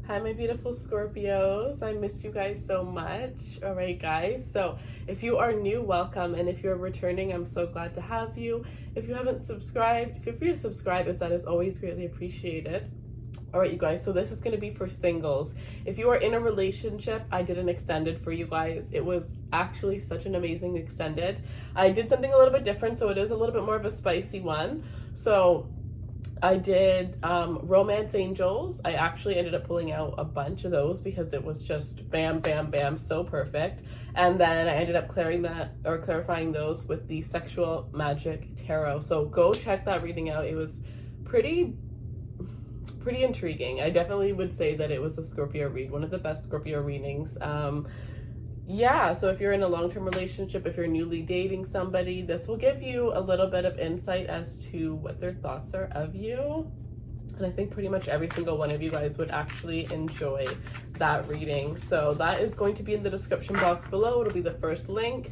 Hi, my beautiful Scorpios. I missed you guys so much. All right, guys. So if you are new, welcome. And if you're returning, I'm so glad to have you. If you haven't subscribed, feel free to subscribe, as that is always greatly appreciated. All right, you guys. So this is going to be for singles. If you are in a relationship, I did an extended for you guys. It was actually such an amazing extended. I did something a little bit different, so it is a little bit more of a spicy one. So I did Romance Angels. I actually ended up pulling out a bunch of those because it was just bam, bam, bam, so perfect. And then I ended up clarifying those with the Sexual Magic Tarot. So go check that reading out. It was pretty intriguing. I definitely would say that it was a Scorpio read, one of the best Scorpio readings. Yeah, so if you're in a long-term relationship, if you're newly dating somebody, this will give you a little bit of insight as to what their thoughts are of you. And I think pretty much every single one of you guys would actually enjoy that reading. So that is going to be in the description box below. It'll be the first link.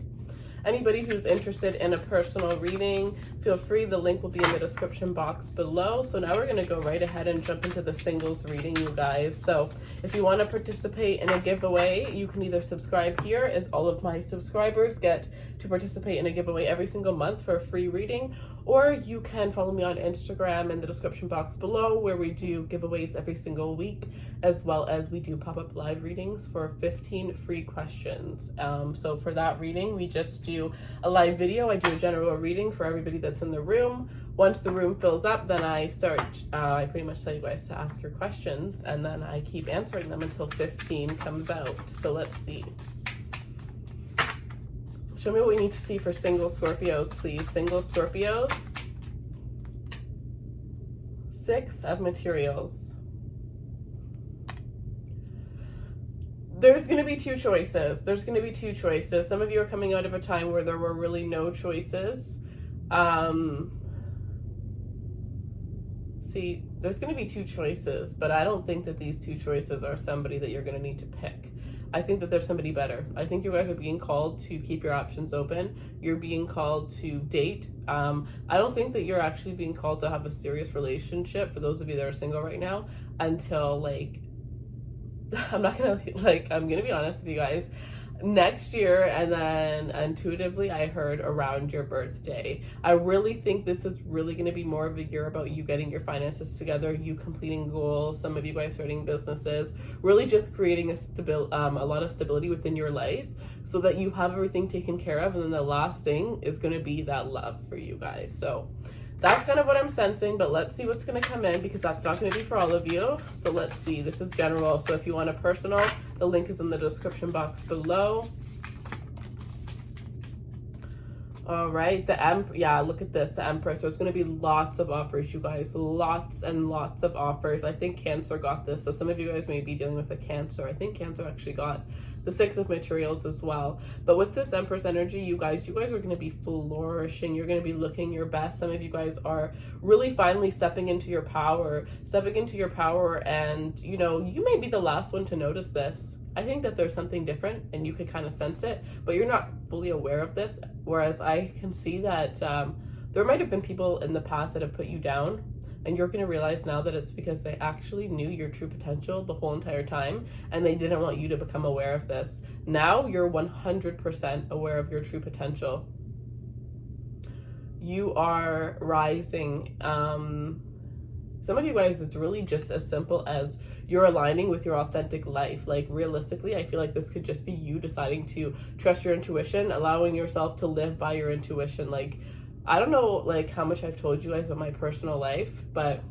Anybody who's interested in a personal reading, feel free. The link will be in the description box below. So now we're going to go right ahead and jump into the singles reading, you guys. So if you want to participate in a giveaway, you can either subscribe here, as all of my subscribers get to participate in a giveaway every single month for a free reading, or you can follow me on Instagram in the description box below, where we do giveaways every single week, as well as we do pop-up live readings for 15 free questions. So for that reading, we just do a live video. I do a general reading for everybody that's in the room. Once the room fills up, then I pretty much tell you guys to ask your questions, and then I keep answering them until 15 comes out. So let's see. Show me what we need to see for single Scorpios, please. Single Scorpios. 6 of Materials. There's going to be two choices. Some of you are coming out of a time where there were really no choices. See, there's going to be two choices, but I don't think that these two choices are somebody that you're going to need to pick. I think that there's somebody better. I think you guys are being called to keep your options open. You're being called to date. I don't think that you're actually being called to have a serious relationship, for those of you that are single right now, until I'm gonna be honest with you guys, next year. And then intuitively I heard around your birthday. I really think this is really going to be more of a year about you getting your finances together, you completing goals, some of you guys starting businesses, really just creating a lot of stability within your life, so that you have everything taken care of. And then the last thing is going to be that love for you guys. So that's kind of what I'm sensing, but let's see what's going to come in, because that's not going to be for all of you. So let's see. This is general. So if you want a personal, the link is in the description box below. All right. Yeah, look at this. The Empress. There's going to be lots of offers, you guys. Lots and lots of offers. I think Cancer got this. So some of you guys may be dealing with a Cancer. I think Cancer actually got the 6 of Materials as well. But with this Empress energy, you guys are going to be flourishing. You're going to be looking your best. Some of you guys are really finally stepping into your power, and you may be the last one to notice this. I think that there's something different, and you could kind of sense it, but you're not fully aware of this. Whereas I can see that there might have been people in the past that have put you down, and you're going to realize now that it's because they actually knew your true potential the whole entire time, and they didn't want you to become aware of this. Now you're 100% aware of your true potential. You are rising. Some of you guys, it's really just as simple as you're aligning with your authentic life. Like, realistically, I feel like this could just be you deciding to trust your intuition, allowing yourself to live by your intuition. Like, I don't know how much I've told you guys about my personal life, but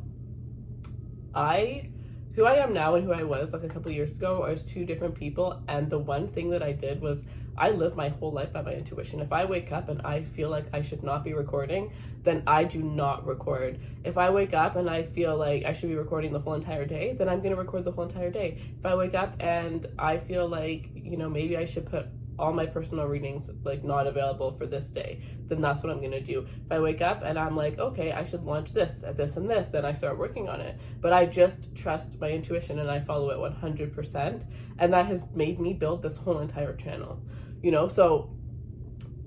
who I am now and who I was a couple years ago are two different people. And the one thing that I did was I live my whole life by my intuition. If I wake up and I feel like I should not be recording, then I do not record. If I wake up and I feel like I should be recording the whole entire day, then I'm going to record the whole entire day. If I wake up and I feel like, maybe I should put all my personal readings not available for this day, then that's what I'm gonna do. If I wake up and I'm like, okay, I should launch this and this, then I start working on it. But I just trust my intuition and I follow it 100%, and that has made me build this whole entire channel. So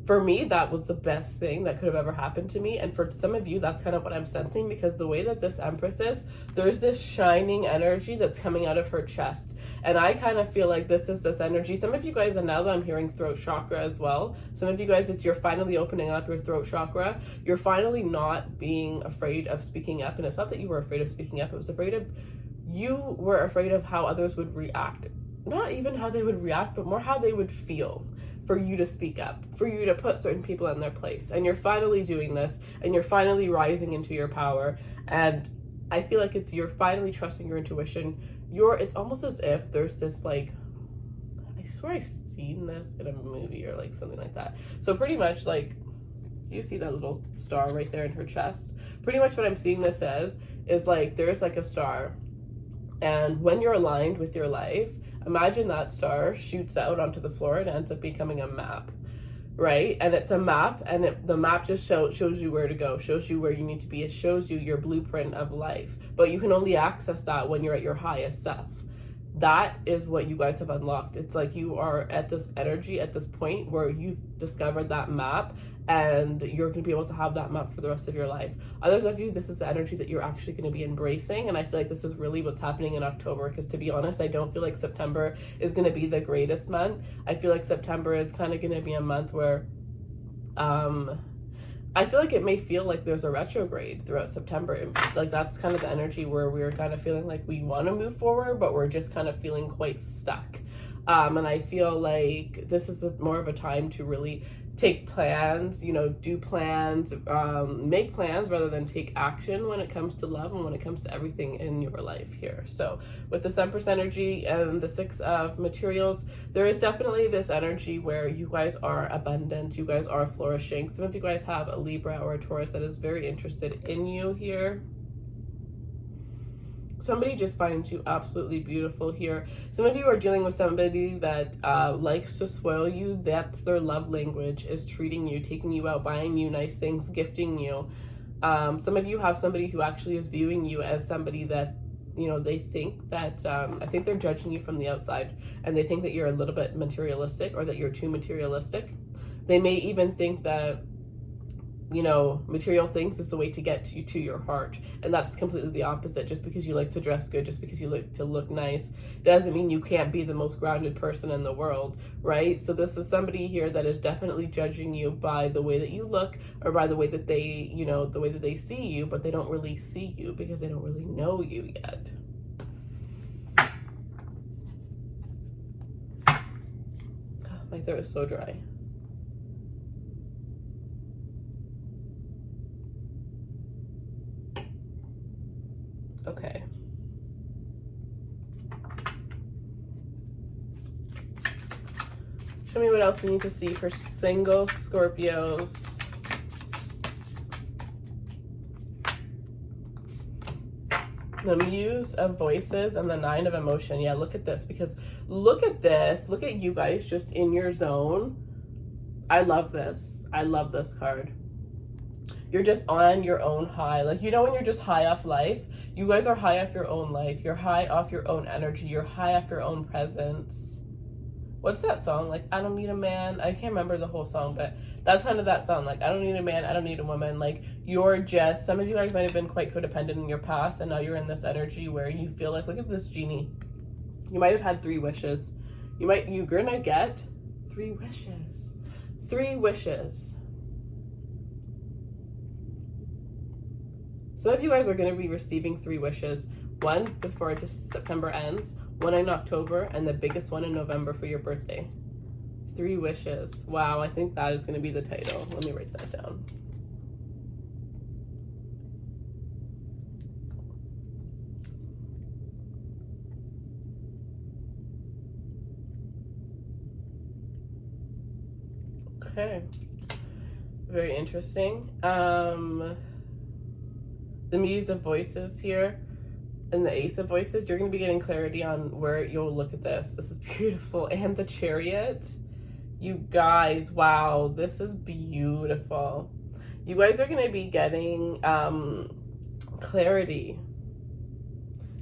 for me, that was the best thing that could have ever happened to me. And for some of you, that's kind of what I'm sensing, because the way that this Empress is, there's this shining energy that's coming out of her chest. And I kind of feel like this is this energy. Some of you guys, and now that I'm hearing throat chakra as well, some of you guys, it's you're finally opening up your throat chakra. You're finally not being afraid of speaking up. And it's not that you were afraid of speaking up. It was you were afraid of how others would react. Not even how they would react, but more how they would feel for you to speak up, for you to put certain people in their place. And you're finally doing this, and you're finally rising into your power. And I feel like you're finally trusting your intuition. It's almost as if there's this, like, I swear I've seen this in a movie or like something like that. So pretty much, like, you see that little star right there in her chest? Pretty much what I'm seeing this as is like, there's like a star. And when you're aligned with your life, imagine that star shoots out onto the floor and ends up becoming a map, right? And it's a map, and the map just shows you where to go, shows you where you need to be. It shows you your blueprint of life, but you can only access that when you're at your highest self. That is what you guys have unlocked. It's like you are at this energy, at this point where you've discovered that map, and you're going to be able to have that map for the rest of your life. Others of you, this is the energy that you're actually going to be embracing, and I feel like this is really what's happening in October, because to be honest, I don't feel like September is going to be the greatest month. I feel like September is kind of going to be a month where I feel like it may feel like there's a retrograde throughout September. Like, that's kind of the energy where we're kind of feeling like we want to move forward, but we're just kind of feeling quite stuck. And I feel like this is more of a time to really take plans, do plans, make plans rather than take action when it comes to love and when it comes to everything in your life here. So with the Empress energy and the Six of Materials, there is definitely this energy where you guys are abundant, you guys are flourishing. Some of you guys have a Libra or a Taurus that is very interested in you here. Somebody just finds you absolutely beautiful here. Some of you are dealing with somebody that likes to spoil you. That's their love language, is treating you, taking you out, buying you nice things, gifting you. Some of you have somebody who actually is viewing you as somebody that, they think that, I think they're judging you from the outside, and they think that you're a little bit materialistic, or that you're too materialistic. They may even think that, material things is the way to get you to your heart. And that's completely the opposite. Just because you like to dress good, just because you like to look nice, doesn't mean you can't be the most grounded person in the world, right? So this is somebody here that is definitely judging you by the way that you look, or by the way that they, the way that they see you, but they don't really see you because they don't really know you yet. Oh, my throat is so dry. Okay. Show me what else we need to see for single Scorpios. The Muse of Voices and the Nine of Emotion. Yeah, look at this, because look at this. Look at you guys just in your zone. I love this. I love this card. You're just on your own high. Like, when you're just high off life, you guys are high off your own life. You're high off your own energy. You're high off your own presence. What's that song? Like, I don't need a man. I can't remember the whole song, but that's kind of that song. Like, I don't need a man. I don't need a woman. Like, some of you guys might have been quite codependent in your past, and now you're in this energy where you feel like, look at this genie. You might have had 3 wishes. You're gonna get 3 wishes. 3 wishes. Some of you guys are going to be receiving 3 wishes. 1 before September ends, 1 in October, and the biggest one in November for your birthday. 3 wishes. Wow, I think that is going to be the title. Let me write that down. Okay. Very interesting. The Muse of Voices here and the Ace of Voices, you're going to be getting clarity on where you'll look at this. This is beautiful. And the Chariot. You guys, wow, this is beautiful. You guys are going to be getting clarity.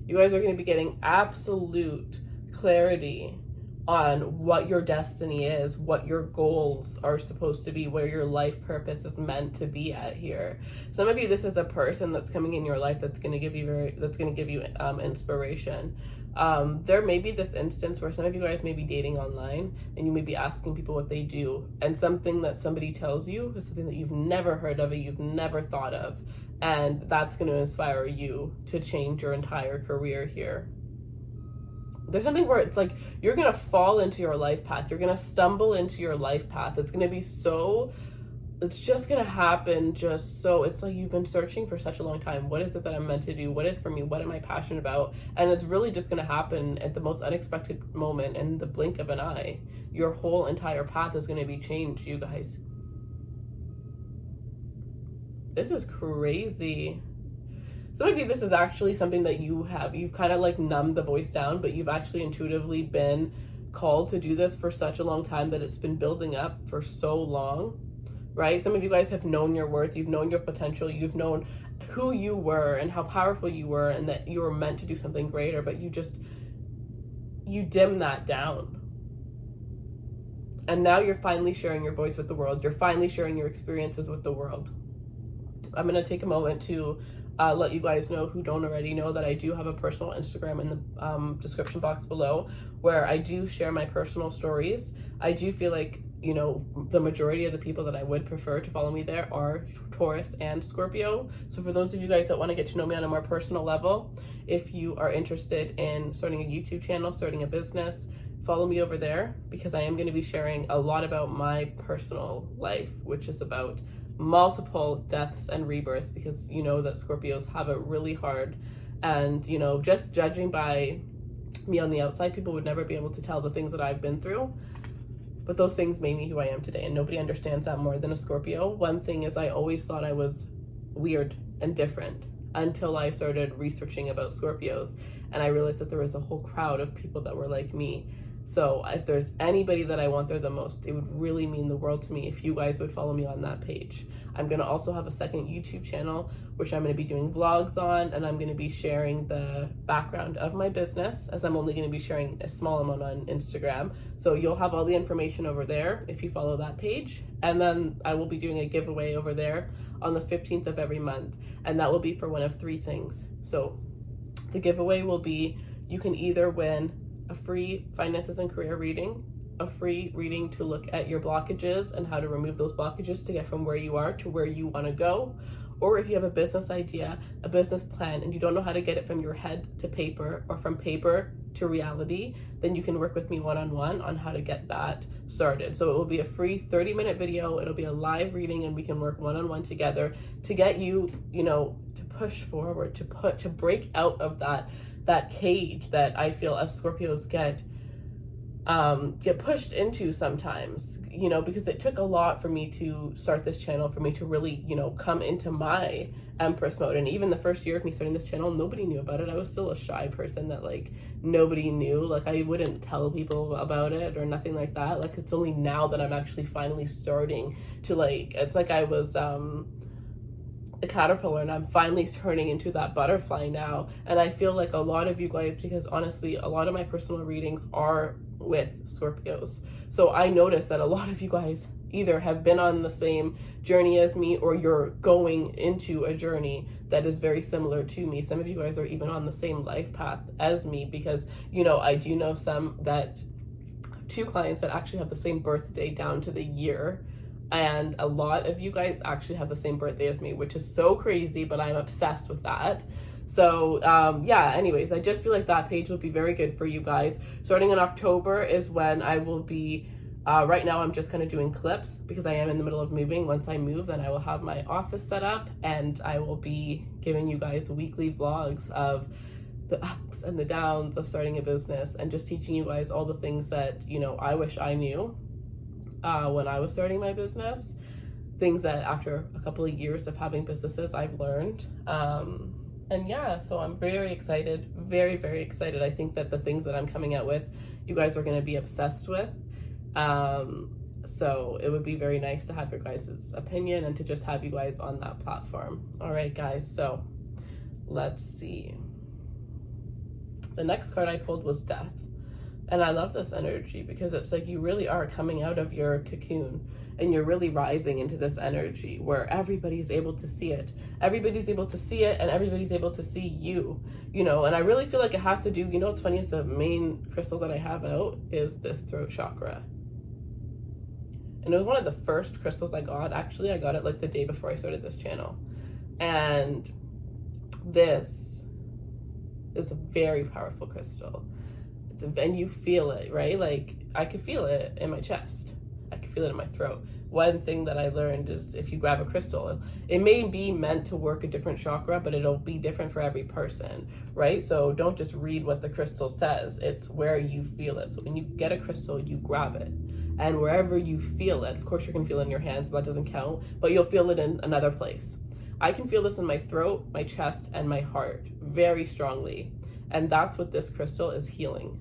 You guys are going to be getting absolute clarity on what your destiny is, what your goals are supposed to be, where your life purpose is meant to be at here. Some of you, this is a person that's coming in your life that's going to give you inspiration. There may be this instance where some of you guys may be dating online and you may be asking people what they do, and something that somebody tells you is something that you've never heard of, or you've never thought of, and that's going to inspire you to change your entire career here. There's something where it's like you're going to fall into your life path. You're going to stumble into your life path. It's going to be it's just going to happen it's like you've been searching for such a long time. What is it that I'm meant to do? What is for me? What am I passionate about? And it's really just going to happen at the most unexpected moment, in the blink of an eye. Your whole entire path is going to be changed, you guys. This is crazy. Some of you, this is actually something that you've kind of like numbed the voice down, but you've actually intuitively been called to do this for such a long time, that it's been building up for so long, right? Some of you guys have known your worth, you've known your potential, you've known who you were and how powerful you were, and that you were meant to do something greater, but you dim that down. And now you're finally sharing your voice with the world. You're finally sharing your experiences with the world. I'm going to take a moment to let you guys know, who don't already know, that I do have a personal Instagram in the description box below, where I do share my personal stories. I do feel like, the majority of the people that I would prefer to follow me there are Taurus and Scorpio. So for those of you guys that want to get to know me on a more personal level, if you are interested in starting a YouTube channel, starting a business, follow me over there, because I am going to be sharing a lot about my personal life, which is about multiple deaths and rebirths, because you know that Scorpios have it really hard, and just judging by me on the outside, people would never be able to tell the things that I've been through, but those things made me who I am today, and nobody understands that more than a Scorpio. One thing is, I always thought I was weird and different until I started researching about Scorpios, and I realized that there was a whole crowd of people that were like me. So if there's anybody that I want there the most, it would really mean the world to me if you guys would follow me on that page. I'm going to also have a second YouTube channel, which I'm going to be doing vlogs on, and I'm going to be sharing the background of my business, as I'm only going to be sharing a small amount on Instagram. So you'll have all the information over there if you follow that page. And then I will be doing a giveaway over there on the 15th of every month, and that will be for one of three things. So the giveaway will be, you can either win a free finances and career reading, a free reading to look at your blockages and how to remove those blockages to get from where you are to where you want to go. Or if you have a business idea, a business plan, and you don't know how to get it from your head to paper, or from paper to reality, then you can work with me one-on-one on how to get that started. So it will be a free 30-minute video. It'll be a live reading, and we can work one-on-one together to get you, to push forward, to break out of that cage that I feel us Scorpios get pushed into sometimes, because it took a lot for me to start this channel, for me to really, come into my Empress mode. And even the first year of me starting this channel, nobody knew about it. I was still a shy person that nobody knew. I wouldn't tell people about it or nothing like that. It's only now that I'm actually finally starting to it's like I was a caterpillar and I'm finally turning into that butterfly now. And I feel like a lot of you guys, because honestly, a lot of my personal readings are with Scorpios. So I noticed that a lot of you guys either have been on the same journey as me, or you're going into a journey that is very similar to me. Some of you guys are even on the same life path as me, because, I do know some that, 2 clients that actually have the same birthday down to the year. And a lot of you guys actually have the same birthday as me, which is so crazy, but I'm obsessed with that. So anyways, I just feel like that page will be very good for you guys. Starting in October is when I will be, right now I'm just kind of doing clips because I am in the middle of moving. Once I move, then I will have my office set up, and I will be giving you guys weekly vlogs of the ups and the downs of starting a business, and just teaching you guys all the things that, I wish I knew when I was starting my business, things that after a couple of years of having businesses I've learned. So I'm very excited, very, very excited. I think that the things that I'm coming out with, you guys are going to be obsessed with. So it would be very nice to have your guys' opinion and to just have you guys on that platform. All right, guys, so let's see. The next card I pulled was Death. And I love this energy because it's like you really are coming out of your cocoon and you're really rising into this energy where everybody's able to see it. Everybody's able to see it and everybody's able to see you, you know. And I really feel like it has to do, you know what's funny is the main crystal that I have out is this throat chakra. And it was one of the first crystals I got. Actually, I got it like the day before I started this channel. And this is a very powerful crystal. And you feel it, right? Like I could feel it in my chest. I could feel it in my throat. One thing that I learned is if you grab a crystal, it may be meant to work a different chakra, but it'll be different for every person, right? So don't just read what the crystal says. It's where you feel it. So when you get a crystal, you grab it. And wherever you feel it, of course you can feel it in your hands, so that doesn't count, but you'll feel it in another place. I can feel this in my throat, my chest, and my heart very strongly. And that's what this crystal is healing.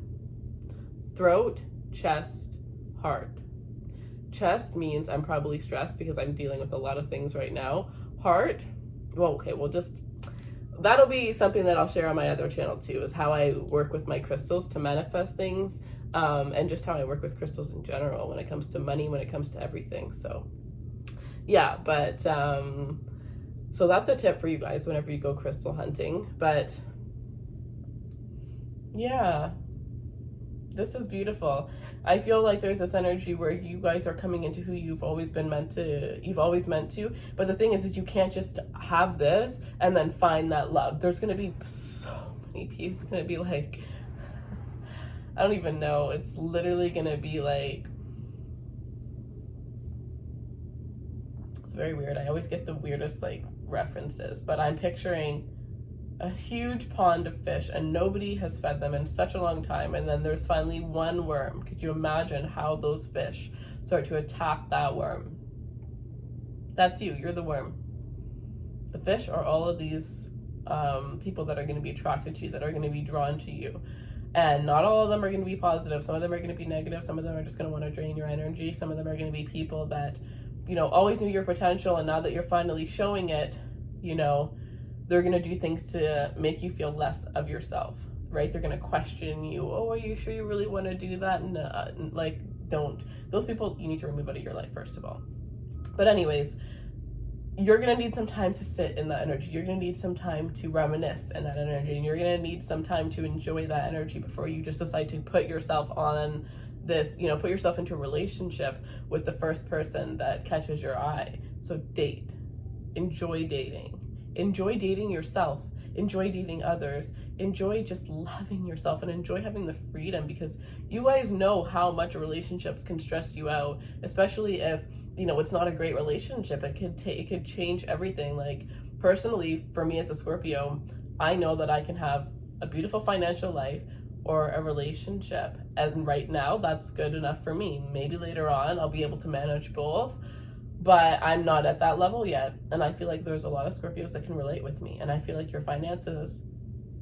Throat, chest, heart. Chest means I'm probably stressed because I'm dealing with a lot of things right now. Heart, that'll be something that I'll share on my other channel too, is how I work with my crystals to manifest things, and just how I work with crystals in general when it comes to money, when it comes to everything. So yeah, but so that's a tip for you guys whenever you go crystal hunting. But yeah, this is beautiful. I feel like there's this energy where you guys are coming into who you've always meant to. But the thing is you can't just have this and then find that love. There's going to be so many pieces. It's going to be like, I don't even know. It's literally going to be like, it's very weird. I always get the weirdest like references, but I'm picturing a huge pond of fish and nobody has fed them in such a long time, and then there's finally one worm. Could you imagine how those fish start to attack that worm? That's you're the worm. The fish are all of these people that are going to be attracted to you, that are going to be drawn to you, and not all of them are going to be positive. Some of them are going to be negative. Some of them are just going to want to drain your energy. Some of them are going to be people that, you know, always knew your potential, and now that you're finally showing it, you know, they're going to do things to make you feel less of yourself, right? They're going to question you. Oh, are you sure you really want to do that? And like, don't. Those people you need to remove out of your life, first of all. But anyways, you're going to need some time to sit in that energy. You're going to need some time to reminisce in that energy. And you're going to need some time to enjoy that energy before you just decide to put yourself on this, you know, put yourself into a relationship with the first person that catches your eye. So date. Enjoy dating. Enjoy dating yourself. Enjoy dating others. Enjoy just loving yourself and enjoy having the freedom, because you guys know how much relationships can stress you out, especially if, you know, it's not a great relationship. It could change everything. Like personally, for me as a Scorpio, I know that I can have a beautiful financial life or a relationship. And right now that's good enough for me. Maybe later on I'll be able to manage both, but I'm not at that level yet. And I feel like there's a lot of Scorpios that can relate with me. And I feel like your finances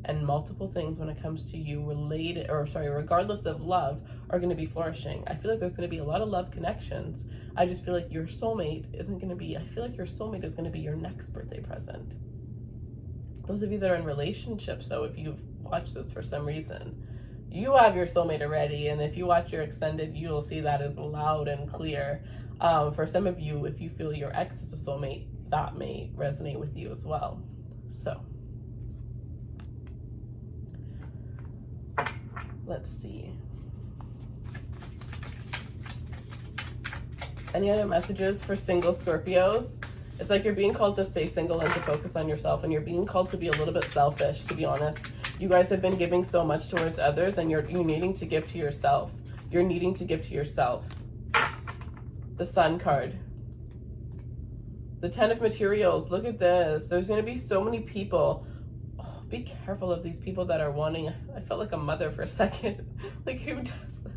and multiple things when it comes to you regardless of love, are going to be flourishing. I feel like there's going to be a lot of love connections. I just feel like your soulmate is going to be your next birthday present. Those of you that are in relationships, though, if you've watched this for some reason, you have your soulmate already. And if you watch your extended, you will see that is loud and clear. For some of you, if you feel your ex is a soulmate, that may resonate with you as well. So let's see. Any other messages for single Scorpios? It's like you're being called to stay single and to focus on yourself, and you're being called to be a little bit selfish, to be honest. You guys have been giving so much towards others, and you're needing to give to yourself. You're needing to give to yourself. The Sun card. The Ten of Materials. Look at this. There's going to be so many people. Oh, be careful of these people that are wanting. I felt like a mother for a second. Like, who does that?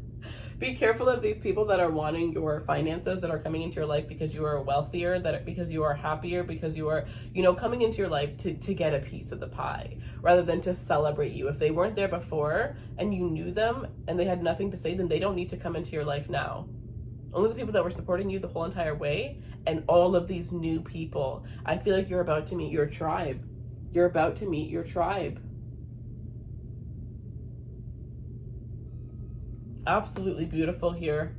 Be careful of these people that are wanting your finances, that are coming into your life because you are wealthier, because you are happier, because you are, you know, coming into your life to get a piece of the pie rather than to celebrate you. If they weren't there before and you knew them and they had nothing to say, then they don't need to come into your life now. Only the people that were supporting you the whole entire way, and all of these new people. I feel like you're about to meet your tribe. You're about to meet your tribe. Absolutely beautiful here.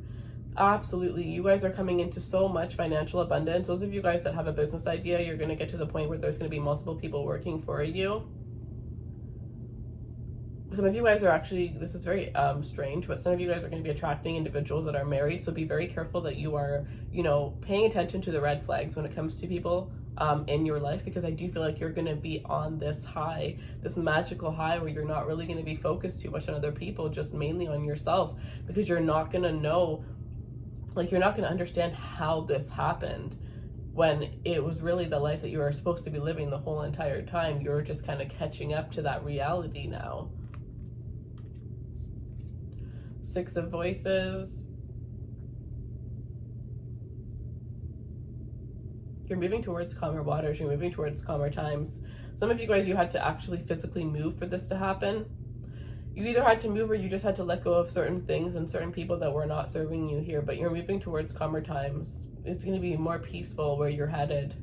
Absolutely. You guys are coming into so much financial abundance. Those of you guys that have a business idea, you're going to get to the point where there's going to be multiple people working for you. Some of you guys are actually, this is very strange, but some of you guys are going to be attracting individuals that are married. So be very careful that you are, you know, paying attention to the red flags when it comes to people in your life, because I do feel like you're going to be on this high, this magical high, where you're not really going to be focused too much on other people, just mainly on yourself, because you're not going to know, like, you're not going to understand how this happened, when it was really the life that you were supposed to be living the whole entire time. You're just kind of catching up to that reality now. Six of Voices. You're moving towards calmer waters. You're moving towards calmer times. Some of you guys, you had to actually physically move for this to happen. You either had to move or you just had to let go of certain things and certain people that were not serving you here, but you're moving towards calmer times. It's going to be more peaceful where you're headed.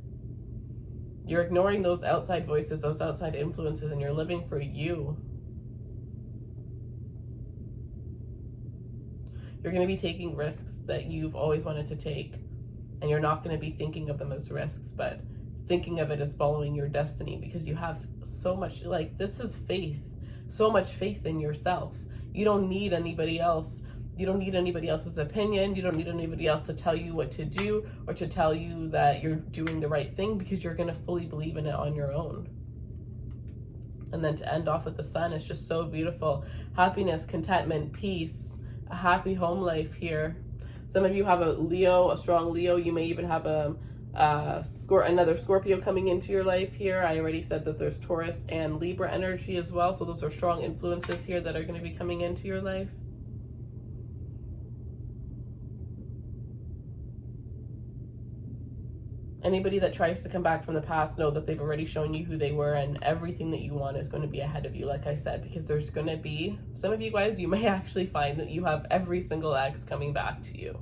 You're ignoring those outside voices, those outside influences, and you're living for you. You're going to be taking risks that you've always wanted to take, and you're not going to be thinking of them as risks, but thinking of it as following your destiny, because you have so much, like, this is faith, so much faith in yourself. You don't need anybody else. You don't need anybody else's opinion. You don't need anybody else to tell you what to do or to tell you that you're doing the right thing, because you're going to fully believe in it on your own. And then to end off with the Sun is just so beautiful. Happiness, contentment, peace, a happy home life here. Some of you have a Leo, a strong Leo. You may even have another Scorpio coming into your life here. I already said that there's Taurus and Libra energy as well. So those are strong influences here that are going to be coming into your life. Anybody that tries to come back from the past, know that they've already shown you who they were, and everything that you want is going to be ahead of you, like I said, because there's going to be, some of you guys, you may actually find that you have every single ex coming back to you.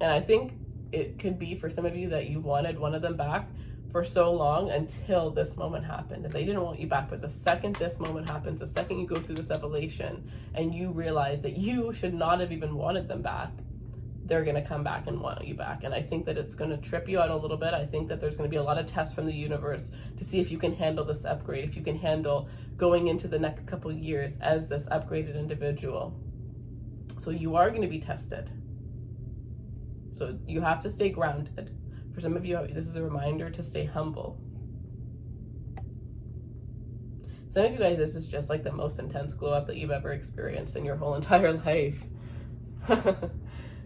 And I think it could be for some of you that you wanted one of them back for so long until this moment happened. And they didn't want you back, but the second this moment happens, the second you go through this evolution and you realize that you should not have even wanted them back, they're going to come back and want you back. And I think that it's going to trip you out a little bit. I think that there's going to be a lot of tests from the universe to see if you can handle this upgrade, if you can handle going into the next couple years as this upgraded individual. So you are going to be tested. So you have to stay grounded. For some of you, this is a reminder to stay humble. Some of you guys, this is just like the most intense glow up that you've ever experienced in your whole entire life.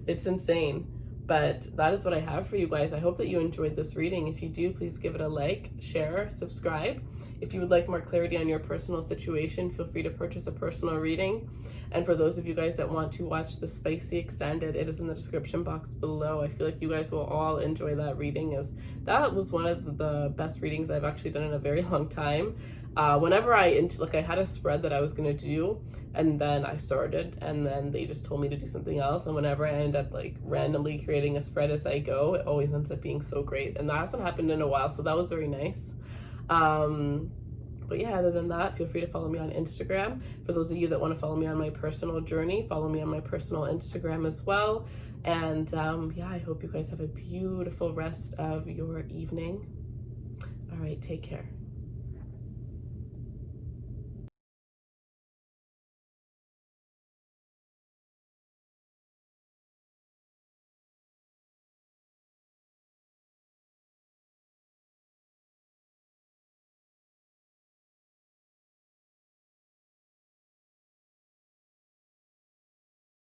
It's insane. But that is what I have for you guys. I hope that you enjoyed this reading. If you do, please give it a like, share, subscribe. If you would like more clarity on your personal situation, feel free to purchase a personal reading. And for those of you guys that want to watch the Spicy Extended, it is in the description box below. I feel like you guys will all enjoy that reading, as that was one of the best readings I've actually done in a very long time. Whenever I had a spread that I was going to do, and then I started, and then they just told me to do something else. And whenever I end up like randomly creating a spread as I go, it always ends up being so great. And that hasn't happened in a while, so that was very nice. But yeah, other than that, feel free to follow me on Instagram. For those of you that want to follow me on my personal journey, follow me on my personal Instagram as well. And yeah, I hope you guys have a beautiful rest of your evening. All right, take care.